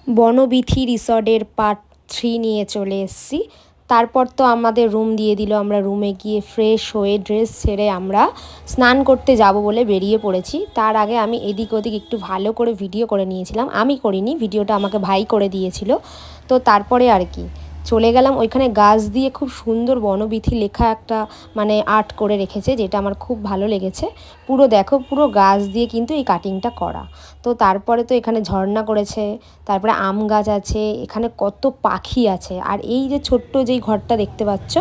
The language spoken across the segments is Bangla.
বনবিথি রিসর্টের পার্ট 3 নিয়ে চলে এসেছি। তারপর তো আমাদের রুম দিয়ে দিল। আমরা রুমে গিয়ে ফ্রেশ হয়ে ড্রেস ছেড়ে আমরা স্নান করতে যাব বলে বেরিয়ে পড়েছি। তার আগে আমি এদিক ওদিক একটু ভালো করে ভিডিও করে নিয়েছিলাম। আমি করিনি, ভিডিওটা আমাকে ভাই করে দিয়েছিল। তো তারপরে আর কি চলে গেলাম ওইখানে। গাছ দিয়ে খুব সুন্দর বনবিথি লেখা একটা মানে আর্ট করে রেখেছে, যেটা আমার খুব ভালো লেগেছে। পুরো দেখো, পুরো গাছ দিয়ে কিন্তু এই কাটিংটা করা। তো তারপরে তো এখানে ঝর্ণা করেছে, তারপরে আম গাছ আছে, এখানে কত পাখি আছে। আর এই যে ছোট্ট যেই ঘরটা দেখতে পাচ্ছ,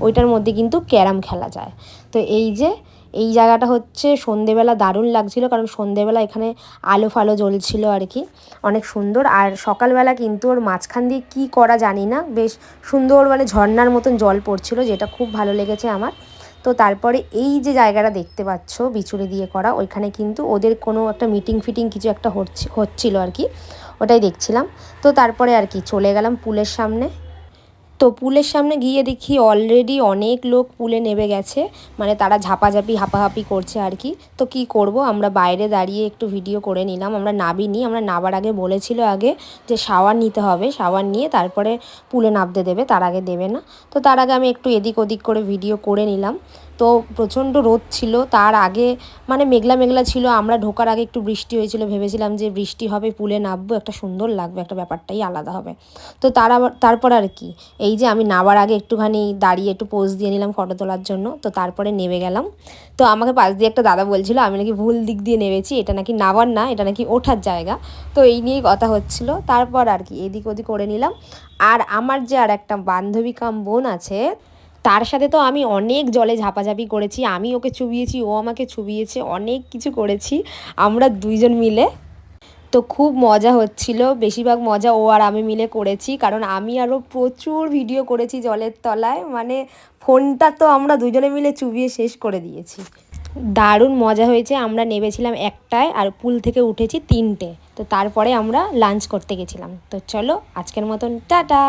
ওইটার মধ্যে কিন্তু ক্যারাম খেলা যায়। তো এই জায়গাটা হচ্ছে সন্ধেবেলা দারুণ লাগছিল, কারণ সন্ধেবেলা এখানে আলো ফালো জ্বলছিল আর কি, অনেক সুন্দর। আর সকালবেলা কিন্তু ওর মাঝখান দিয়ে কী করা জানি না, বেশ সুন্দর মানে ঝর্ণার মতন জল পড়ছিল, যেটা খুব ভালো লেগেছে আমার। তো তারপরে এই যে জায়গাটা দেখতে পাচ্ছ বিচুলি দিয়ে করা, ওইখানে কিন্তু ওদের কোনো একটা মিটিং ফিটিং কিছু একটা হচ্ছিল আর কি, ওটাই দেখছিলাম। তো তারপরে আর কি চলে গেলাম পুলের সামনে। তো পুলের সামনে গিয়ে দেখি অলরেডি অনেক লোক পুলে নেমে গেছে, মানে তারা ঝাপাঝাপি হাঁপাহাঁপি করছে আর কি। তো কি করব, আমরা বাইরে দাঁড়িয়ে একটু ভিডিও করে নিলাম। আমরা নাবিনি, আমরা নাবার আগে বলেছিল আগে যে শাওয়ার নিতে হবে, শাওয়ার নিয়ে তারপরে পুলে নামতে দেবে, তার আগে দেবে না। তো তার আগে আমি একটু এদিক ওদিক করে ভিডিও করে নিলাম। তো প্রচণ্ড রোদ ছিল, তার আগে মানে মেঘলা মেঘলা ছিল। আমরা ঢোকার আগে একটু বৃষ্টি হয়েছিল, ভেবেছিলাম যে বৃষ্টি হবে, পুলে নামবো, একটা সুন্দর লাগবে, একটা ব্যাপারটাই আলাদা হবে। তো তারপর আর কি এই যে আমি নামার আগে একটুখানি দাঁড়িয়ে একটু পোজ দিয়ে নিলাম ফটো তোলার জন্য। তো তারপরে নেমে গেলাম। তো আমাকে পাশ দিয়ে একটা দাদা বলছিল আমি নাকি ভুল দিক দিয়ে নেমেছি, এটা নাকি নামার না, এটা নাকি ওঠার জায়গা। তো এই নিয়েই কথা হচ্ছিল। তারপর আর কি এদিক ওদিক করে নিলাম। আর আমার যে আর একটা বান্ধবী কাম বোন আছে, তার সাথে তো আমি অনেক জলে ঝাপাঝাপি করেছি। আমি ওকে চুবিয়েছি, ও আমাকে চুবিয়েছে, অনেক কিছু করেছি আমরা দুইজন মিলে। তো খুব মজা হচ্ছিল, বেশিরভাগ মজা ও আর আমি মিলে করেছি, কারণ আমি আরও প্রচুর ভিডিও করেছি জলের তলায়। মানে ফোনটা তো আমরা দুজনে মিলে চুবিয়ে শেষ করে দিয়েছি। দারুণ মজা হয়েছে। আমরা নেমেছিলাম 1টায় আর পুল থেকে উঠেছি 3টে। তো তারপরে আমরা লাঞ্চ করতে গেছিলাম। তো চলো আজকের মতন টাটা।